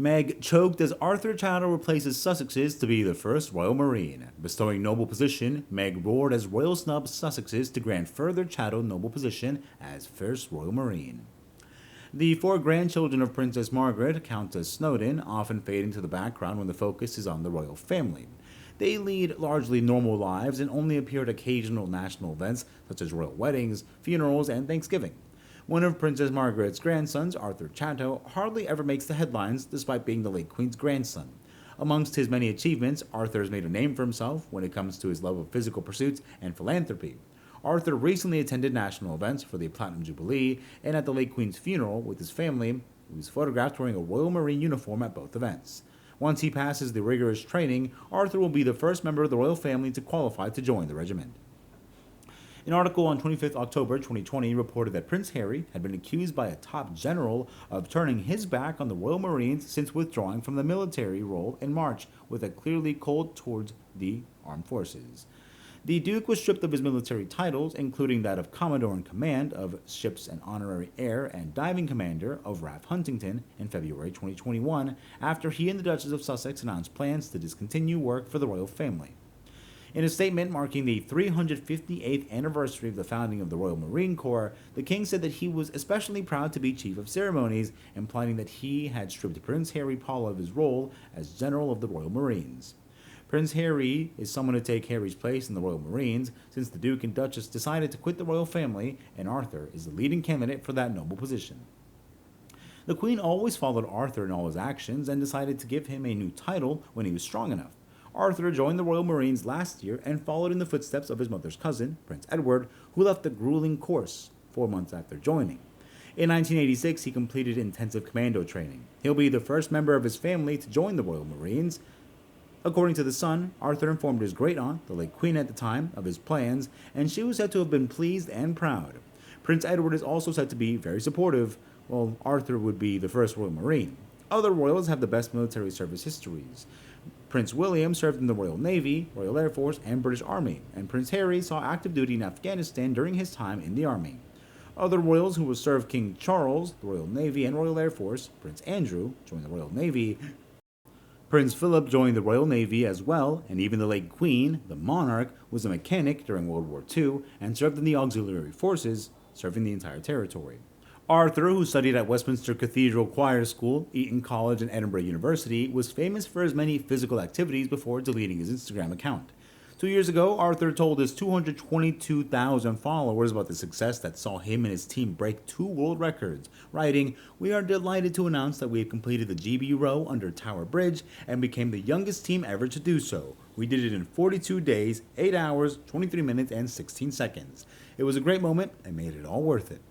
Meg Chocked as Arthur Chatto replaces Sussexes to be the first Royal Marine. Bestowing noble position, Meg roared as Royal snubs Sussexes to grant further Chatto noble position as first Royal Marine. The four grandchildren of Princess Margaret, Countess Snowden, often fade into the background when the focus is on the royal family. They lead largely normal lives and only appear at occasional national events such as royal weddings, funerals, and Thanksgiving. One of Princess Margaret's grandsons, Arthur Chatto, hardly ever makes the headlines despite being the late Queen's grandson. Amongst his many achievements, Arthur has made a name for himself when it comes to his love of physical pursuits and philanthropy. Arthur recently attended national events for the Platinum Jubilee and at the late Queen's funeral with his family, who was photographed wearing a Royal Marine uniform at both events. Once he passes the rigorous training, Arthur will be the first member of the royal family to qualify to join the regiment. An article on 25th October 2020 reported that Prince Harry had been accused by a top general of turning his back on the Royal Marines since withdrawing from the military role in March, with a clearly cold towards the armed forces. The Duke was stripped of his military titles, including that of Commodore in Command of Ships and Honorary Air and Diving Commander of RAF Huntington in February 2021, after he and the Duchess of Sussex announced plans to discontinue work for the royal family. In a statement marking the 358th anniversary of the founding of the Royal Marine Corps, the King said that he was especially proud to be Chief of Ceremonies, implying that he had stripped Prince Harry Paul of his role as General of the Royal Marines. Prince Harry is someone to take Harry's place in the Royal Marines, since the Duke and Duchess decided to quit the royal family, and Arthur is the leading candidate for that noble position. The Queen always followed Arthur in all his actions and decided to give him a new title when he was strong enough. Arthur joined the Royal Marines last year and followed in the footsteps of his mother's cousin, Prince Edward, who left the grueling course 4 months after joining. In 1986, he completed intensive commando training. He'll be the first member of his family to join the Royal Marines. According to The Sun, Arthur informed his great-aunt, the late Queen at the time, of his plans, and she was said to have been pleased and proud. Prince Edward is also said to be very supportive, while Arthur would be the first Royal Marine. Other royals have the best military service histories. Prince William served in the Royal Navy, Royal Air Force, and British Army, and Prince Harry saw active duty in Afghanistan during his time in the Army. Other royals who will serve King Charles, the Royal Navy, and Royal Air Force: Prince Andrew joined the Royal Navy, Prince Philip joined the Royal Navy as well, and even the late Queen, the monarch, was a mechanic during World War II and served in the auxiliary forces, serving the entire territory. Arthur, who studied at Westminster Cathedral Choir School, Eton College, and Edinburgh University, was famous for his many physical activities before deleting his Instagram account. 2 years ago, Arthur told his 222,000 followers about the success that saw him and his team break 2 world records, writing, "We are delighted to announce that we have completed the GB row under Tower Bridge and became the youngest team ever to do so. We did it in 42 days, 8 hours, 23 minutes, and 16 seconds. It was a great moment and made it all worth it."